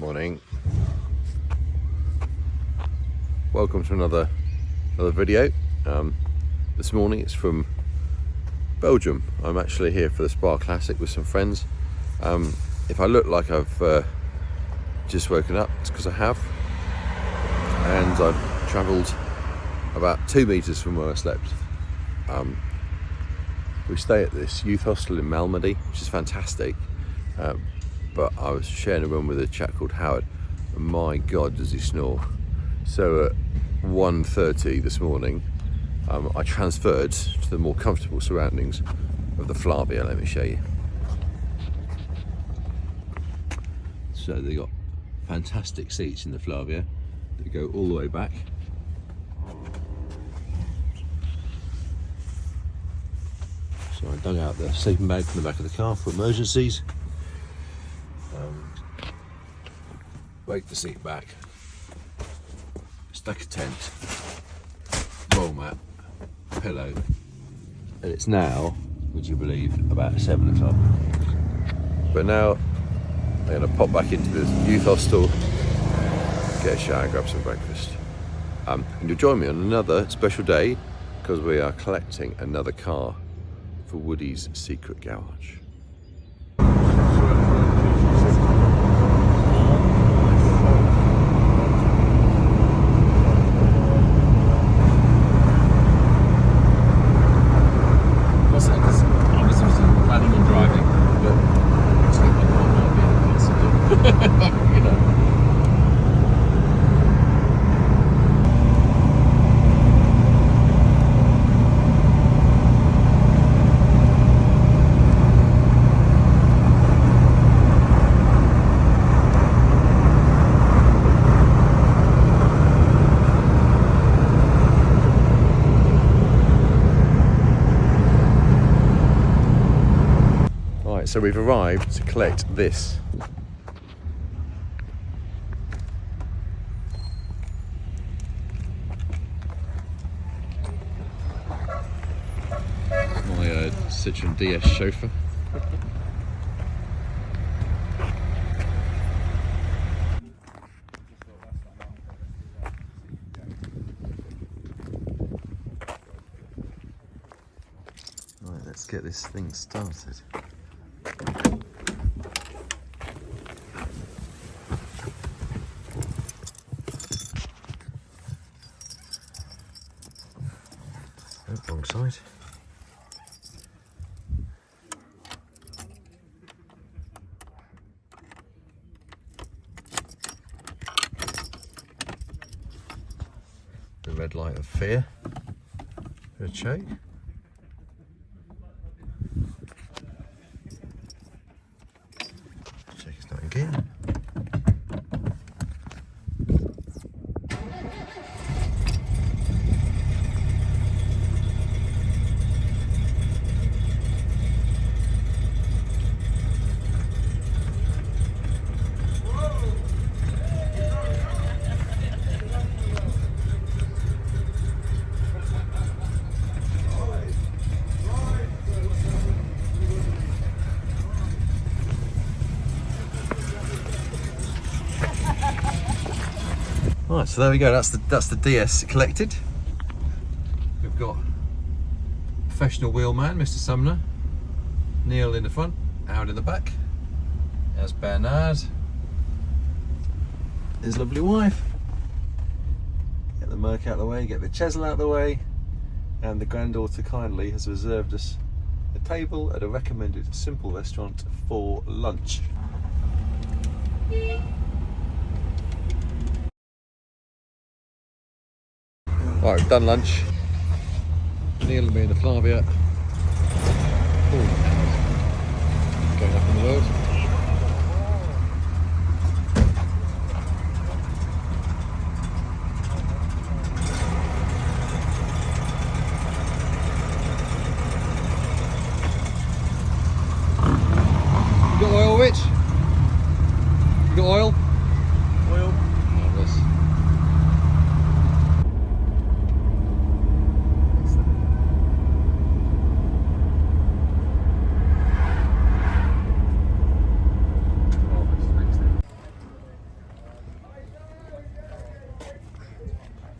Morning. Welcome to another video. This morning it's from Belgium. I'm actually here for the Spa Classic with some friends. If I look like I've just woken up, it's because I have, and I've travelled about 2 meters from where I slept. We stay at this youth hostel in Malmedy, which is fantastic. But I was sharing a room with a chap called Howard, and my God, does he snore. So at 1:30 this morning, I transferred to the more comfortable surroundings of the Flavia. Let me show you. So they got fantastic seats in the Flavia that go all the way back. So I dug out the sleeping bag from the back of the car for emergencies. Raked the seat back, stuck a tent, roll mat, pillow, and it's now, would you believe, about 7 o'clock. But now I'm going to pop back into the youth hostel, get a shower, grab some breakfast. And you'll join me on another special day because we are collecting another car for Woody's secret garage. So we've arrived to collect this. My Citroen DS chauffeur. Right, let's get this thing started. Wrong side. The red light of fear. For a check. Check it's not in gear. Right, so there we go. That's the DS collected. We've got professional wheelman, Mr. Sumner, Neil in the front, Howard in the back. There's Bernard, his lovely wife. Get the Merc out of the way, get the Chesil out of the way, and the granddaughter kindly has reserved us a table at a recommended simple restaurant for lunch. Right, we've done lunch. Neil and me in the Flavia. Going up in the world. You got oil, Rich? You got oil? Oil. Marvellous.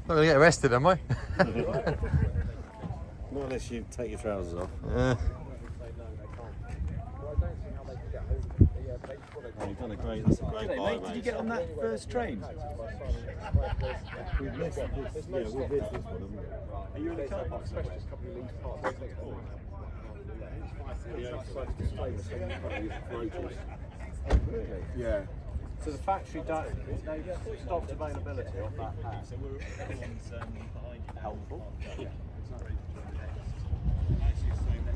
Not gonna get arrested, am I? Not unless you take your trousers off. Oh, you've done a great, that's a great buy, mate. Did you get on that first train? We've missed this, yeah, we've missed this one, haven't we? Are you in the car park? Yeah. So the factory they stopped availability of that pack. Helpful. Yeah.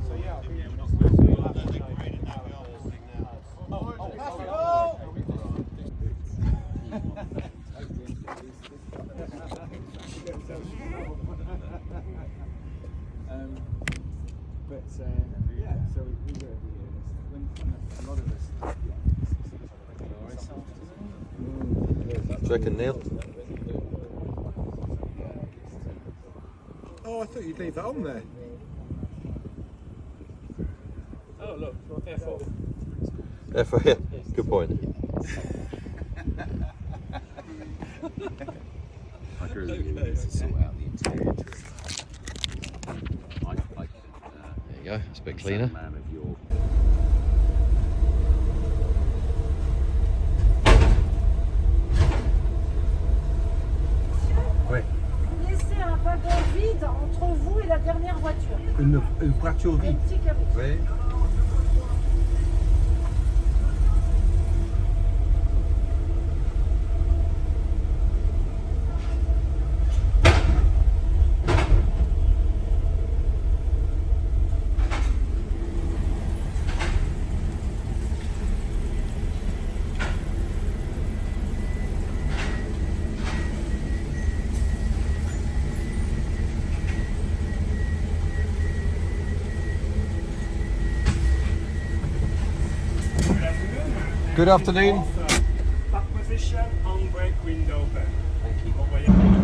So yeah, yeah, so we do it when a lot of us. Do you reckon, Neil? Oh, I thought you'd leave that on there. Oh look, F4. F4, yeah. Good point. I agree with you. To sort out the interior. There you go. It's a bit cleaner. Man of your... Ouais. Vous laissez un wagon vide entre vous et la dernière voiture. Une voiture Un vide. petit cabot. Oui. Good afternoon. Back position, on brake window open. Thank you.